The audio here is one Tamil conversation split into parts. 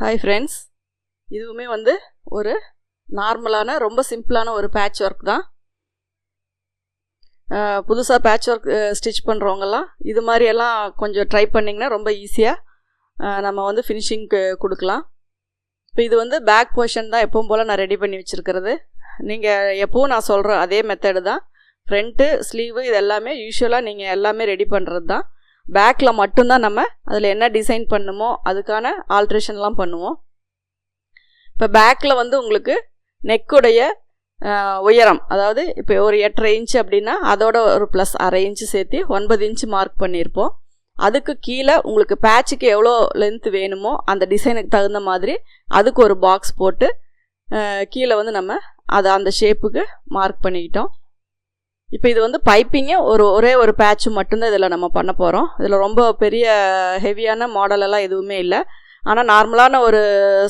ஹாய் ஃப்ரெண்ட்ஸ், இதுவுமே வந்து ஒரு நார்மலான ரொம்ப சிம்பிளான ஒரு பேட்ச் ஒர்க் தான். புதுசாக பேட்ச் ஒர்க் ஸ்டிச் பண்ணுறவங்கெல்லாம் இது மாதிரியெல்லாம் கொஞ்சம் ட்ரை பண்ணிங்கன்னா ரொம்ப ஈஸியாக நம்ம வந்து ஃபினிஷிங்க்கு கொடுக்கலாம். இப்போ இது வந்து பேக் போர்ஷன் தான் எப்பவும் போல் நான் ரெடி பண்ணி வச்சுருக்கிறது. நீங்கள் எப்பவும் நான் சொல்கிற அதே மெத்தடு தான். ஃப்ரண்ட்டு ஸ்லீவு இது எல்லாமே யூஸ்வலாக நீங்கள் எல்லாமே ரெடி பண்ணுறது தான். பேக்கில் மட்டும்தான் நம்ம அதில் என்ன டிசைன் பண்ணுமோ அதுக்கான ஆல்ட்ரேஷன்லாம் பண்ணுவோம். இப்போ பேக்கில் வந்து உங்களுக்கு நெக்குடைய உயரம், அதாவது இப்போ ஒரு 8.5 இன்ச்சு அப்படின்னா அதோட ஒரு ப்ளஸ் 1/2 இன்ச்சு சேர்த்து 9 இன்ச்சு மார்க் பண்ணியிருப்போம். அதுக்கு கீழே உங்களுக்கு பேட்சுக்கு எவ்வளோ லென்த் வேணுமோ அந்த டிசைனுக்கு தகுந்த மாதிரி அதுக்கு ஒரு பாக்ஸ் போட்டு கீழே வந்து நம்ம அதை அந்த ஷேப்புக்கு மார்க் பண்ணிக்கிட்டோம். இப்போ இது வந்து பைப்பிங்கே ஒரே ஒரு பேட்ச் மட்டும்தான் இதில் நம்ம பண்ண போகிறோம். இதில் ரொம்ப பெரிய ஹெவியான மாடலெல்லாம் எதுவுமே இல்லை. ஆனால் நார்மலான ஒரு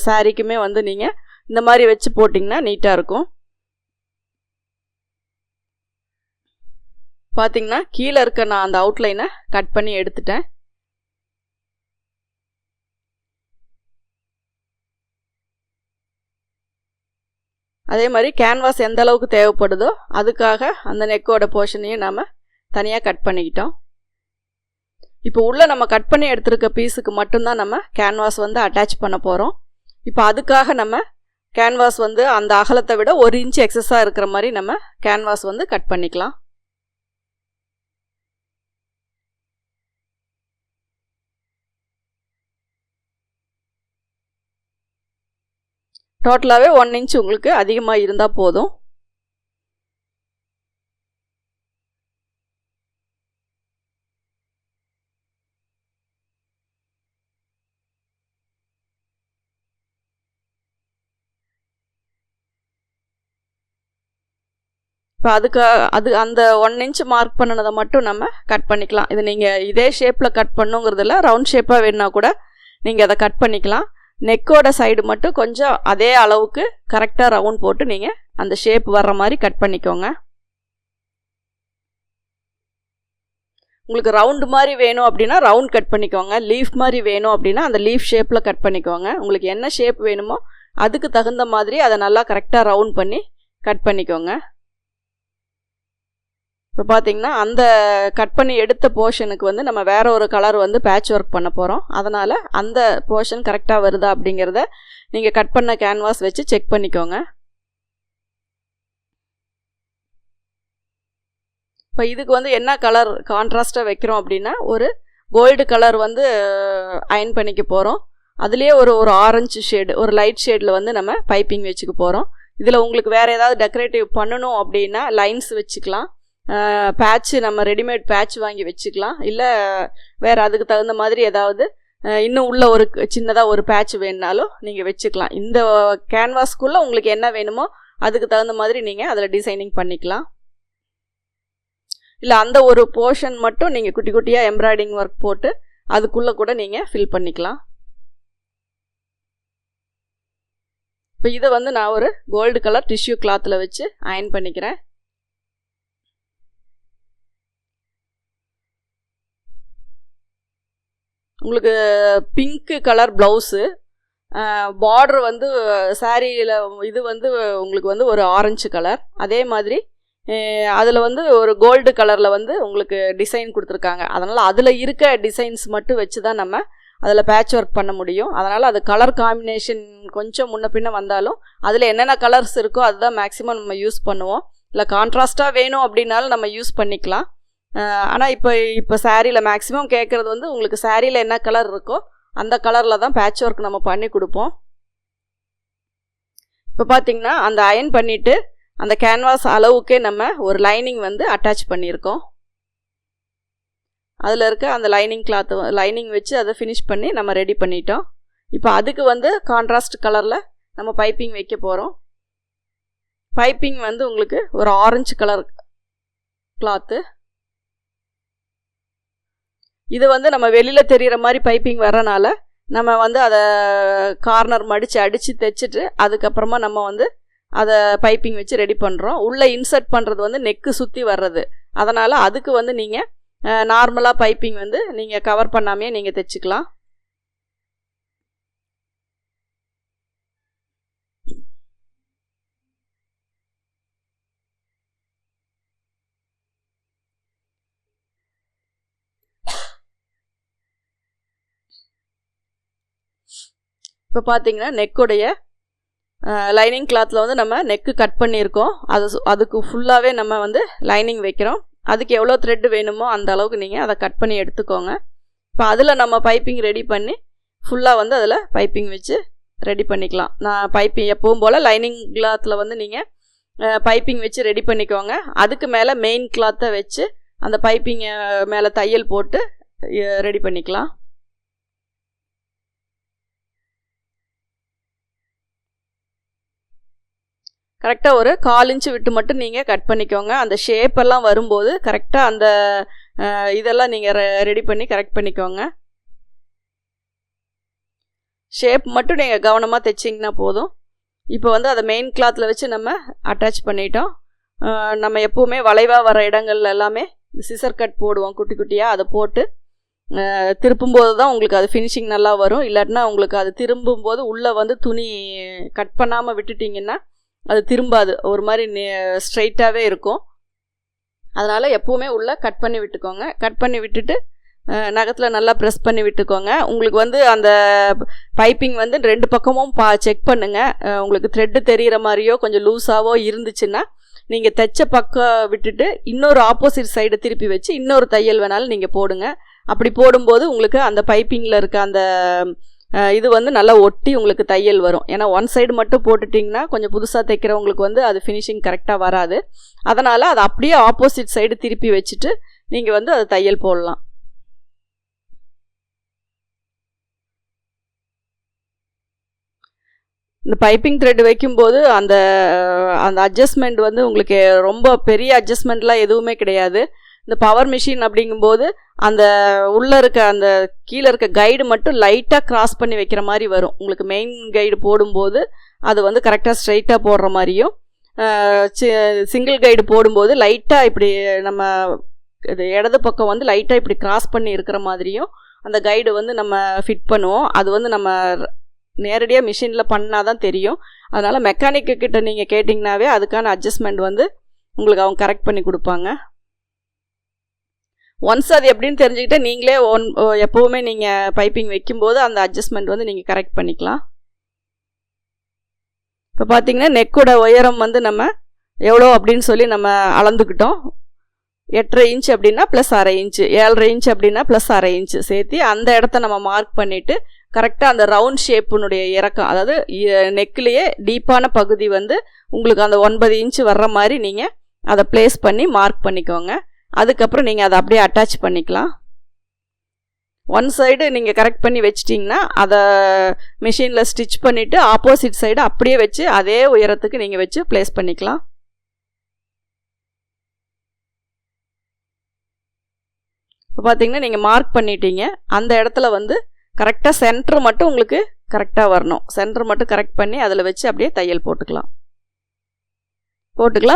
சாரீக்குமே வந்து நீங்கள் இந்த மாதிரி வச்சு போட்டிங்கன்னா நீட்டாக இருக்கும். பார்த்திங்கன்னா கீழே இருக்க நான் அந்த அவுட்லைனை கட் பண்ணி எடுத்துட்டேன். அதே மாதிரி கேன்வாஸ் எந்த அளவுக்கு தேவைப்படுதோ அதுக்காக அந்த நெக்கோட போர்ஷனையும் நாம் தனியாக கட் பண்ணிக்கிட்டோம். இப்போ உள்ளே நம்ம கட் பண்ணி எடுத்துருக்க பீஸுக்கு மட்டும்தான் நம்ம கேன்வாஸ் வந்து அட்டாச் பண்ண போகிறோம். இப்போ அதுக்காக நம்ம கேன்வாஸ் வந்து அந்த அகலத்தை விட 1 இன்ச் எக்ஸஸாக இருக்கிற மாதிரி நம்ம கேன்வாஸ் வந்து கட் பண்ணிக்கலாம். டோட்டலாகவே 1 இன்ச் உங்களுக்கு அதிகமாக இருந்தால் போதும். இப்போ அந்த 1 இன்ச் மார்க் பண்ணினதை மட்டும் நம்ம கட் பண்ணிக்கலாம். இது நீங்கள் இதே ஷேப்பில் கட் பண்ணுங்கிறதுல ரவுண்ட் ஷேப்பாக வேணுன்னா கூட நீங்கள் அதை கட் பண்ணிக்கலாம். நெக்கோட சைடு மட்டும் கொஞ்சம் அதே அளவுக்கு கரெக்டாக ரவுண்ட் போட்டு நீங்கள் அந்த ஷேப் வர்ற மாதிரி கட் பண்ணிக்கோங்க. உங்களுக்கு ரவுண்டு மாதிரி வேணும் அப்படின்னா ரவுண்ட் கட் பண்ணிக்கோங்க. லீஃப் மாதிரி வேணும் அப்படின்னா அந்த லீஃப் ஷேப்பில் கட் பண்ணிக்கோங்க. உங்களுக்கு என்ன ஷேப் வேணுமோ அதுக்கு தகுந்த மாதிரி அதை நல்லா கரெக்டாக ரவுண்ட் பண்ணி கட் பண்ணிக்கோங்க. இப்போ பார்த்திங்கன்னா அந்த கட் பண்ணி எடுத்த போர்ஷனுக்கு வந்து நம்ம வேறு ஒரு கலர் வந்து பேட்ச் ஒர்க் பண்ண போகிறோம். அதனால் அந்த போர்ஷன் கரெக்டாக வருதா அப்படிங்கிறத நீங்கள் கட் பண்ண கேன்வாஸ் வச்சு செக் பண்ணிக்கோங்க. இப்போ இதுக்கு வந்து என்ன கலர் கான்ட்ராஸ்ட்டாக வைக்கிறோம் அப்படின்னா ஒரு கோல்டு கலர் வந்து அயன் பண்ணிக்க போகிறோம். அதுலேயே ஒரு ஆரஞ்சு ஷேடு, ஒரு லைட் ஷேடில் வந்து நம்ம பைப்பிங் வச்சுக்க போகிறோம். இதில் உங்களுக்கு வேறு ஏதாவது டெக்கரேட்டிவ் பண்ணணும் அப்படின்னா லைன்ஸ் வச்சுக்கலாம். பேட்ச்சு நம்ம ரெடிமேட் பேட்ச் வாங்கி வச்சுக்கலாம். இல்லை வேறு அதுக்கு தகுந்த மாதிரி ஏதாவது இன்னும் உள்ள ஒரு சின்னதாக ஒரு பேட்ச் வேணுனாலும் நீங்கள் வச்சுக்கலாம். இந்த கேன்வாஸ்க்குள்ளே உங்களுக்கு என்ன வேணுமோ அதுக்கு தகுந்த மாதிரி நீங்கள் அதில் டிசைனிங் பண்ணிக்கலாம். இல்லை அந்த ஒரு போர்ஷன் மட்டும் நீங்கள் குட்டி குட்டியாக எம்ப்ராய்டிங் ஒர்க் போட்டு அதுக்குள்ளே கூட நீங்கள் ஃபில் பண்ணிக்கலாம். இப்போ இதை வந்து நான் ஒரு கோல்டு கலர் டிஷ்யூ கிளாத்தில் வச்சு அயன் பண்ணிக்கிறேன். உங்களுக்கு பிங்க்கு கலர் ப்ளவுஸு, பார்டர் வந்து சாரியில் இது வந்து உங்களுக்கு வந்து ஒரு ஆரஞ்சு கலர், அதே மாதிரி அதில் வந்து ஒரு கோல்டு கலரில் வந்து உங்களுக்கு டிசைன் கொடுத்துருக்காங்க. அதனால் அதில் இருக்க டிசைன்ஸ் மட்டும் வச்சு தான் நம்ம அதில் பேட்ச் ஒர்க் பண்ண முடியும். அதனால் அது கலர் காம்பினேஷன் கொஞ்சம் முன்ன பின்ன வந்தாலும் அதில் என்னென்ன கலர்ஸ் இருக்கோ அதுதான் மேக்ஸிமம் நம்ம யூஸ் பண்ணுவோம். இல்லை கான்ட்ராஸ்ட்டாக வேணும் அப்படின்னாலும் நம்ம யூஸ் பண்ணிக்கலாம். ஆனால் இப்போ சாரியில் மேக்ஸிமம் கேட்குறது வந்து உங்களுக்கு சாரியில் என்ன கலர் இருக்கோ அந்த கலரில் தான் பேட்ச் ஒர்க் நம்ம பண்ணி கொடுப்போம். இப்போ பார்த்திங்கன்னா அந்த அயன் பண்ணிவிட்டு அந்த கேன்வாஸ் அளவுக்கே நம்ம ஒரு லைனிங் வந்து அட்டாச் பண்ணியிருக்கோம். அதில் இருக்க அந்த லைனிங் வச்சு அதை ஃபினிஷ் பண்ணி நம்ம ரெடி பண்ணிட்டோம். இப்போ அதுக்கு வந்து கான்ட்ராஸ்ட் கலரில் நம்ம பைப்பிங் வைக்க போகிறோம். பைப்பிங் வந்து உங்களுக்கு ஒரு ஆரஞ்சு கலர் கிளாத்து. இது வந்து நம்ம வெளியில் தெரிகிற மாதிரி பைப்பிங் வரனால நம்ம வந்து அதை கார்னர் மடித்து அடித்து தைச்சிட்டு அதுக்கப்புறமா நம்ம வந்து அதை பைப்பிங் வச்சு ரெடி பண்ணுறோம். உள்ளே இன்சர்ட் பண்ணுறது வந்து நெக்கு சுற்றி வர்றது. அதனால் அதுக்கு வந்து நீங்கள் நார்மலாக பைப்பிங் வந்து நீங்கள் கவர் பண்ணாமையே நீங்கள் தைச்சிக்கலாம். இப்போ பார்த்தீங்கன்னா நெக்குடைய லைனிங் கிளாத்தில் வந்து நம்ம நெக்கு கட் பண்ணியிருக்கோம். அதுக்கு ஃபுல்லாகவே நம்ம வந்து லைனிங் வைக்கிறோம். அதுக்கு எவ்வளோ த்ரெட் வேணுமோ அந்த அளவுக்கு நீங்கள் அதை கட் பண்ணி எடுத்துக்கோங்க. இப்போ அதில் நம்ம பைப்பிங் ரெடி பண்ணி ஃபுல்லாக வந்து அதில் பைப்பிங் வச்சு ரெடி பண்ணிக்கலாம். நான் பைப்பிங் எப்பவும் போல் லைனிங் கிளாத்தில் வந்து நீங்கள் பைப்பிங் வச்சு ரெடி பண்ணிக்கோங்க. அதுக்கு மேலே மெயின் கிளாத்தை வச்சு அந்த பைப்பிங் மேலே தையல் போட்டு ரெடி பண்ணிக்கலாம். கரெக்டாக ஒரு 1/4 இன்ச்சு விட்டு மட்டும் நீங்கள் கட் பண்ணிக்கோங்க. அந்த ஷேப்பெல்லாம் வரும்போது கரெக்டாக அந்த இதெல்லாம் நீங்கள் ரெடி பண்ணி கரெக்ட் பண்ணிக்கோங்க. ஷேப் மட்டும் நீங்கள் கவனமாக தைச்சிங்கன்னா போதும். இப்போ வந்து அதை மெயின் கிளாத்தில் வச்சு நம்ம அட்டாச் பண்ணிட்டோம். நம்ம எப்போவுமே வளைவாக வர இடங்கள்ல எல்லாமே சிசர் கட் போடுவோம் குட்டி குட்டியாக. அதை போட்டு திருப்பும்போது தான் உங்களுக்கு அது ஃபினிஷிங் நல்லா வரும். இல்லாட்டினா உங்களுக்கு அது திரும்பும்போது உள்ளே வந்து துணி கட் பண்ணாமல் விட்டுட்டிங்கன்னா அது திரும்பாது, ஒரு மாதிரி ஸ்ட்ரைட்டாகவே இருக்கும். அதனால் எப்போவுமே உள்ளே கட் பண்ணி விட்டுக்கோங்க. கட் பண்ணி விட்டுட்டு நகத்தில் நல்லா ப்ரெஸ் பண்ணி விட்டுக்கோங்க. உங்களுக்கு வந்து அந்த பைப்பிங் வந்து 2 பக்கமும் செக் பண்ணுங்கள். உங்களுக்கு த்ரெட்டு தெரிகிற மாதிரியோ கொஞ்சம் லூஸாவோ இருந்துச்சுன்னா நீங்கள் தைச்ச பக்கம் விட்டுட்டு இன்னொரு ஆப்போசிட் சைடு திருப்பி வச்சு இன்னொரு தையல் வேணாலும் நீங்கள் போடுங்க. அப்படி போடும்போது உங்களுக்கு அந்த பைப்பிங்கில் இருக்க அந்த இது வந்து நல்லா ஒட்டி உங்களுக்கு தையல் வரும். ஏன்னா ஒன் சைடு மட்டும் போட்டுட்டிங்கன்னா கொஞ்சம் புதுசாக தைக்கிறவங்களுக்கு வந்து அது ஃபினிஷிங் கரெக்டாக வராது. அதனால் அதை அப்படியே ஆப்போசிட் சைடு திருப்பி வச்சுட்டு நீங்கள் வந்து அது தையல் போடலாம். இந்த பைப்பிங் த்ரெட் வைக்கும்போது அந்த அட்ஜஸ்ட்மெண்ட் வந்து உங்களுக்கு ரொம்ப பெரிய அட்ஜஸ்ட்மெண்ட்லாம் எதுவுமே கிடையாது. இந்த பவர் மிஷின் அப்படிங்கும்போது அந்த உள்ளே இருக்க அந்த கீழே இருக்க கைடு மட்டும் லைட்டாக கிராஸ் பண்ணி வைக்கிற மாதிரி வரும். உங்களுக்கு மெயின் கைடு போடும்போது அது வந்து கரெக்டாக ஸ்ட்ரைட்டாக போடுற மாதிரியும், சிங்கிள் கைடு போடும்போது லைட்டாக இப்படி நம்ம இது இடது பக்கம் வந்து லைட்டாக இப்படி கிராஸ் பண்ணி இருக்கிற மாதிரியும் அந்த கைடு வந்து நம்ம ஃபிட் பண்ணுவோம். அது வந்து நம்ம நேரடியாக மிஷினில் பண்ணால் தான் தெரியும். அதனால் மெக்கானிக்கு கிட்ட நீங்கள் கேட்டிங்கனாவே அதுக்கான அட்ஜஸ்ட்மெண்ட் வந்து உங்களுக்கு அவங்க கரெக்ட் பண்ணி கொடுப்பாங்க. ஒன்ஸ் அது எப்படின்னு தெரிஞ்சுக்கிட்டு நீங்களே எப்போவுமே நீங்கள் பைப்பிங் வைக்கும்போது அந்த அட்ஜஸ்ட்மெண்ட் வந்து நீங்கள் கரெக்ட் பண்ணிக்கலாம். இப்போ பார்த்தீங்கன்னா நெக்கோட உயரம் வந்து நம்ம எவ்வளோ அப்படின்னு சொல்லி நம்ம அளந்துக்கிட்டோம். 8.5 இன்ச் அப்படின்னா ப்ளஸ் 1/2 இன்ச்சு, 7.5 இன்ச் அப்படின்னா ப்ளஸ் 1/2 இன்ச்சு சேர்த்து அந்த இடத்த நம்ம மார்க் பண்ணிவிட்டு கரெக்டாக அந்த ரவுண்ட் ஷேப்புனுடைய இறக்கம், அதாவது நெக்லேயே டீப்பான பகுதி வந்து உங்களுக்கு அந்த 9 இன்ச்சு வர்ற மாதிரி நீங்கள் அதை ப்ளேஸ் பண்ணி மார்க் பண்ணிக்கோங்க. அதுக்கப்புறம் நீங்கள் அதை அப்படியே அட்டாச் பண்ணிக்கலாம். ஒன் சைடு நீங்கள் கரெக்ட் பண்ணி வச்சிட்டிங்கன்னா அதை மிஷினில் ஸ்டிச் பண்ணிவிட்டு ஆப்போசிட் சைடு அப்படியே வச்சு அதே உயரத்துக்கு நீங்கள் வச்சு ப்ளேஸ் பண்ணிக்கலாம். இப்போ பார்த்தீங்கன்னா நீங்கள் மார்க் பண்ணிட்டீங்க. அந்த இடத்துல வந்து கரெக்டாக சென்டர் மட்டும் உங்களுக்கு கரெக்டாக வரணும். சென்டர் மட்டும் கரெக்ட் பண்ணி அதில் வச்சு அப்படியே தையல் போட்டுக்கலாம்.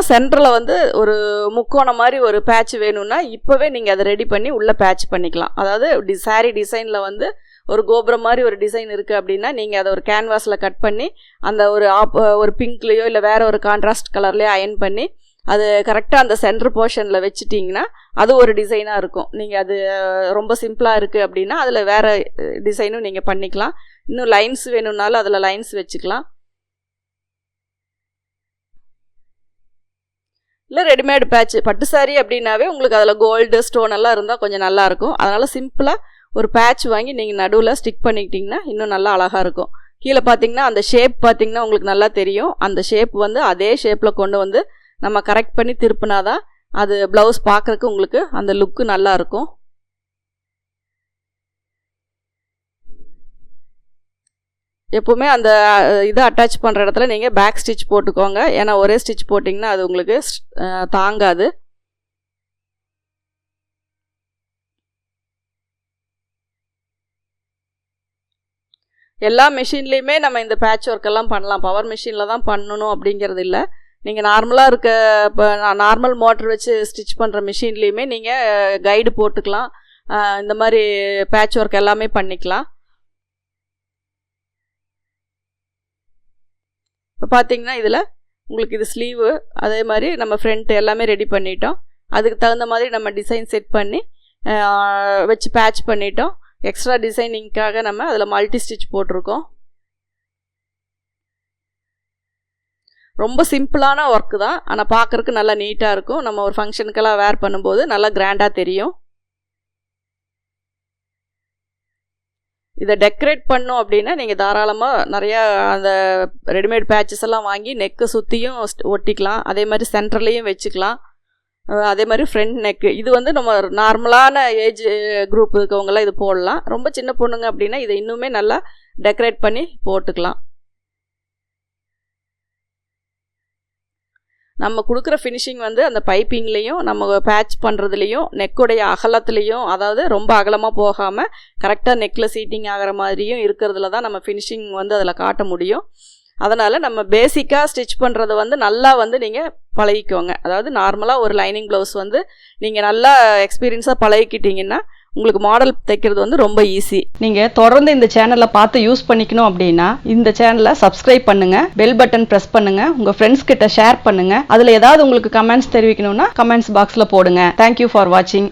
சென்டரில் வந்து ஒரு முக்கோணம் மாதிரி ஒரு பேட்ச் வேணும்னா இப்போவே நீங்கள் அதை ரெடி பண்ணி உள்ளே பேட்ச் பண்ணிக்கலாம். அதாவது சாரீ டிசைனில் வந்து ஒரு கோபுரம் மாதிரி ஒரு டிசைன் இருக்குது அப்படின்னா நீங்கள் அதை ஒரு கேன்வாஸில் கட் பண்ணி அந்த ஒரு பிங்க்லேயோ இல்லை வேறு ஒரு கான்ட்ராஸ்ட் கலர்லேயோ அயன் பண்ணி அது கரெக்டாக அந்த சென்டர் போர்ஷனில் வச்சுட்டிங்கன்னா அது ஒரு டிசைனாக இருக்கும். நீங்கள் அது ரொம்ப சிம்பிளாக இருக்குது அப்படின்னா அதில் வேறு டிசைனும் நீங்கள் பண்ணிக்கலாம். இன்னும் லைன்ஸ் வேணும்னாலும் அதில் லைன்ஸ் வச்சுக்கலாம். இல்லை ரெடிமேடு பேட்ச் பட்டு சாரி அப்படின்னாவே உங்களுக்கு அதில் கோல்டு ஸ்டோன் எல்லாம் இருந்தால் கொஞ்சம் நல்லாயிருக்கும். அதனால் சிம்பிளாக ஒரு பேட்ச் வாங்கி நீங்கள் நடுவில் ஸ்டிக் பண்ணிக்கிட்டிங்கன்னா இன்னும் நல்லா அழகாக இருக்கும். கீழே பார்த்தீங்கன்னா அந்த ஷேப் பார்த்தீங்கன்னா உங்களுக்கு நல்லா தெரியும். அந்த ஷேப் வந்து அதே ஷேப்பில் கொண்டு வந்து நம்ம கரெக்ட் பண்ணி திருப்பினாதான் அது ப்ளவுஸ் பார்க்குறதுக்கு உங்களுக்கு அந்த லுக்கு நல்லா இருக்கும். எப்போவுமே அந்த இதை அட்டாச் பண்ணுற இடத்துல நீங்கள் பேக் ஸ்டிச் போட்டுக்கோங்க. ஏன்னா ஒரே ஸ்டிச் போட்டிங்கன்னா அது உங்களுக்கு தாங்காது. எல்லா மிஷின்லேயுமே நம்ம இந்த பேட்ச் ஒர்க்கெல்லாம் பண்ணலாம். பவர் மிஷினில் தான் பண்ணணும் அப்படிங்கிறது இல்லை. நீங்கள் நார்மலாக இருக்க இப்போ நார்மல் மோட்டர் வச்சு ஸ்டிச் பண்ணுற மிஷின்லேயுமே நீங்கள் கைடு போட்டுக்கலாம். இந்த மாதிரி பேட்ச் ஒர்க் எல்லாமே பண்ணிக்கலாம். இப்போ பார்த்தீங்கன்னா இதில் உங்களுக்கு இது ஸ்லீவு, அதே மாதிரி நம்ம ஃப்ரண்ட் எல்லாமே ரெடி பண்ணிட்டோம். அதுக்கு தகுந்த மாதிரி நம்ம டிசைன் செட் பண்ணி வச்சு பேட்ச் பண்ணிட்டோம். எக்ஸ்ட்ரா டிசைனிங்காக நம்ம அதில் மல்டி ஸ்டிச் போட்டிருக்கோம். ரொம்ப சிம்பிளான ஒர்க்கு தான், ஆனால் பார்க்குறதுக்கு நல்லா நீட்டாக இருக்கும். நம்ம ஒரு ஃபங்க்ஷனுக்கெல்லாம் வேர் பண்ணும்போது நல்லா கிராண்டாக தெரியும். இதை டெக்கரேட் பண்ணோம் அப்படின்னா நீங்கள் தாராளமாக நிறையா அந்த ரெடிமேட் பேட்சஸ் எல்லாம் வாங்கி நெக்கு சுற்றியும் ஒட்டிக்கலாம். அதே மாதிரி சென்டர்லேயும் வச்சுக்கலாம். அதே மாதிரி ஃப்ரண்ட் நெக்கு இது வந்து நம்ம நார்மலான ஏஜ் குரூப் இருக்கவங்களாம் இது போடலாம். ரொம்ப சின்ன பொண்ணுங்க அப்படின்னா இதை இன்னுமே நல்லா டெக்கரேட் பண்ணி போட்டுக்கலாம். நம்ம கொடுக்குற ஃபினிஷிங் வந்து அந்த பைப்பிங்லேயும் நம்ம பேட்ச் பண்ணுறதுலேயும் நெக்குடைய அகலத்துலேயும், அதாவது ரொம்ப அகலமாக போகாமல் கரெக்டாக நெக்கில் சீட்டிங் ஆகிற மாதிரியும் இருக்கிறதுல தான் நம்ம ஃபினிஷிங் வந்து அதில் காட்ட முடியும். அதனால் நம்ம பேசிக்காக ஸ்டிச் பண்ணுறது வந்து நல்லா வந்து நீங்கள் பழகிக்கோங்க. அதாவது நார்மலாக ஒரு லைனிங் ப்ளவுஸ் வந்து நீங்கள் நல்லா எக்ஸ்பீரியன்ஸாக பழகிக்கிட்டிங்கன்னா உங்களுக்கு மாடல் தைக்கிறது வந்து ரொம்ப ஈஸி. நீங்கள் தொடர்ந்து இந்த சேனலை பார்த்து யூஸ் பண்ணிக்கணும் அப்படின்னா இந்த சேனலை சப்ஸ்கிரைப் பண்ணுங்கள், பெல் பட்டன் ப்ரெஸ் பண்ணுங்கள், உங்கள் ஃப்ரெண்ட்ஸ் கிட்ட ஷேர் பண்ணுங்கள். அதில் ஏதாவது உங்களுக்கு கமெண்ட்ஸ் தெரிவிக்கணும்னா கமெண்ட்ஸ் பாக்ஸில் போடுங்க. தேங்க்யூ ஃபார் வாட்சிங்.